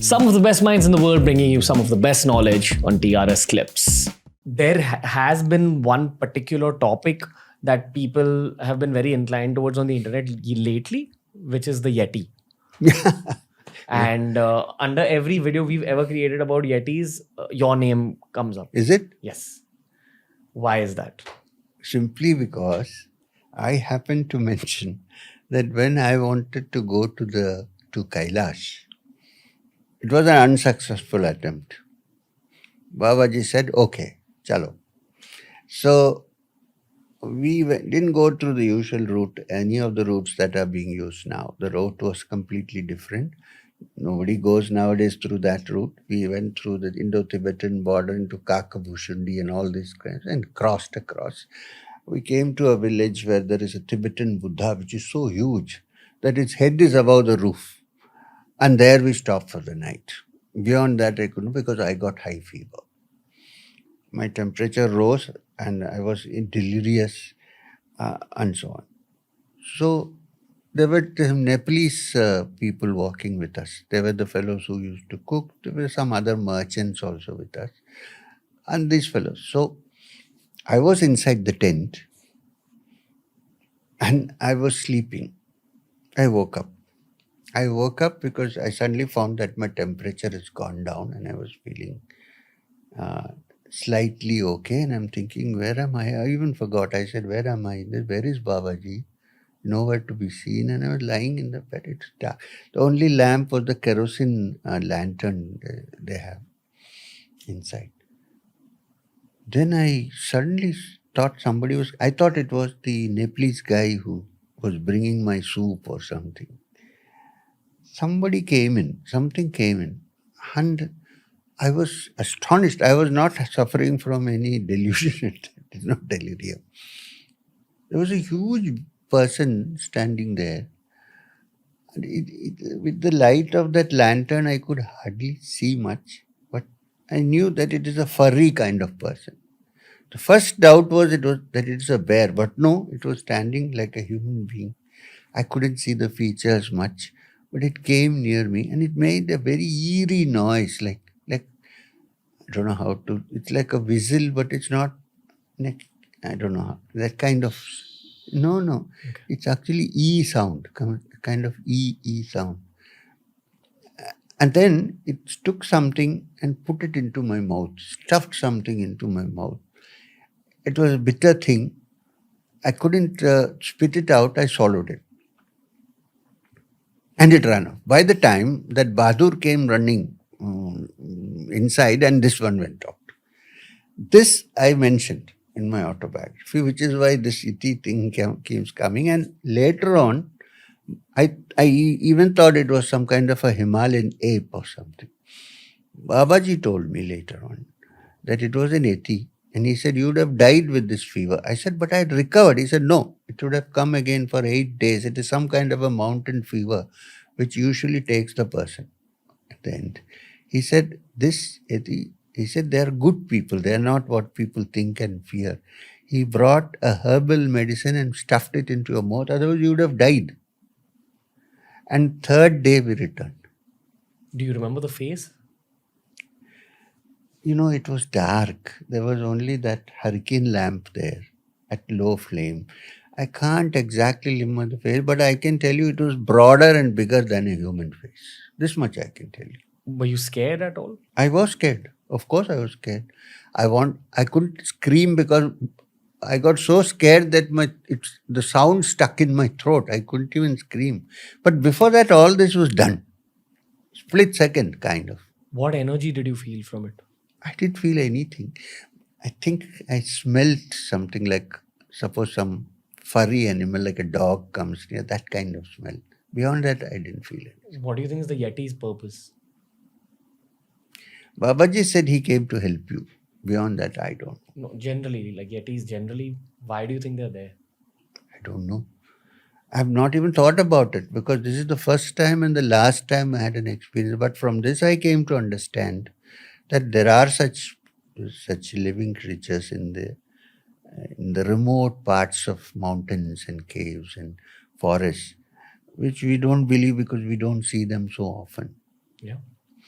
Some of the best minds in the world bringing you some of the best knowledge on TRS Clips. There has been one particular topic that people have been very inclined towards on the internet lately, which is the Yeti. And under every video we've ever created about Yetis, your name comes up. Is it? Yes. Why is that? Simply because I happened to mention that when I wanted to go to Kailash, it was an unsuccessful attempt. Babaji said, okay, chalo. So we didn't go through the usual route, any of the routes that are being used now. The route was completely different. Nobody goes nowadays through that route. We went through the Indo-Tibetan border into Kakabushundi and all these kinds and crossed across. We came to a village where there is a Tibetan Buddha which is so huge that its head is above the roof. And there we stopped for the night. Beyond that I couldn't because I got high fever. My temperature rose and I was delirious and so on. So there were some Nepalese people walking with us. They were the fellows who used to cook. There were some other merchants also with us. And these fellows. So I was inside the tent and I was sleeping. I woke up. Because I suddenly found that my temperature has gone down and I was feeling slightly okay. And I'm thinking, where am I? I even forgot. I said, where am I? Where is Babaji? Nowhere to be seen. And I was lying in the bed. It's dark. The only lamp was the kerosene lantern they have inside. Then I suddenly thought I thought it was the Nepalese guy who was bringing my soup or something. Something came in, and I was astonished. I was not suffering from any delusion. It is not delirium. There was a huge person standing there. And with the light of that lantern, I could hardly see much, but I knew that it is a furry kind of person. The first doubt was that it is a bear, but no, it was standing like a human being. I couldn't see the features much. But it came near me and it made a very eerie noise, like I don't know how to, it's like a whistle, but it's not, I don't know how, that kind of, no, okay. It's actually E sound, kind of E sound. And then it took something and put it into my mouth, stuffed something into my mouth. It was a bitter thing. I couldn't spit it out, I swallowed it. And it ran off. By the time that Bahadur came running inside and this one went out. This I mentioned in my autobiography, which is why this Yeti thing keeps coming. And later on, I even thought it was some kind of a Himalayan ape or something. Babaji told me later on that it was an Yeti. And he said, you would have died with this fever. I said, but I had recovered. He said, no, it would have come again for 8 days. It is some kind of a mountain fever, which usually takes the person at the end. He said, he said, they are good people. They are not what people think and fear. He brought a herbal medicine and stuffed it into your mouth. Otherwise, you would have died. And 3rd day we returned. Do you remember the face? It was dark. There was only that hurricane lamp there at low flame. I can't exactly remember the face, but I can tell you it was broader and bigger than a human face. This much I can tell you. Were you scared at all? I was scared. Of course I was scared. I couldn't scream because I got so scared that the sound stuck in my throat. I couldn't even scream. But before that, all this was done. Split second, kind of. What energy did you feel from it? I didn't feel anything. I think I smelled something like, suppose some furry animal like a dog comes near, that kind of smell. Beyond that, I didn't feel it. What do you think is the Yeti's purpose? Babaji said he came to help you. Beyond that, I don't know. No, generally, like Yetis generally, why do you think they're there? I don't know. I have not even thought about it because this is the first time and the last time I had an experience. But from this, I came to understand that there are such living creatures in the remote parts of mountains and caves and forests, which we don't believe because we don't see them so often. Yeah.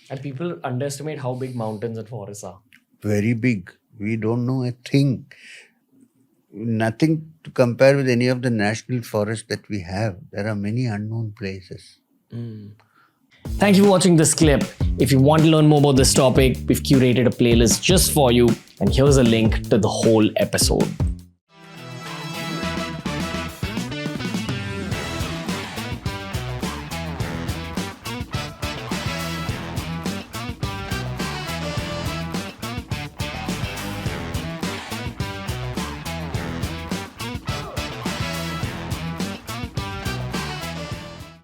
And people underestimate how big mountains and forests are. Very big. We don't know a thing. Nothing to compare with any of the national forests that we have. There are many unknown places. Thank you for watching this clip. If you want to learn more about this topic, we've curated a playlist just for you, and here's a link to the whole episode.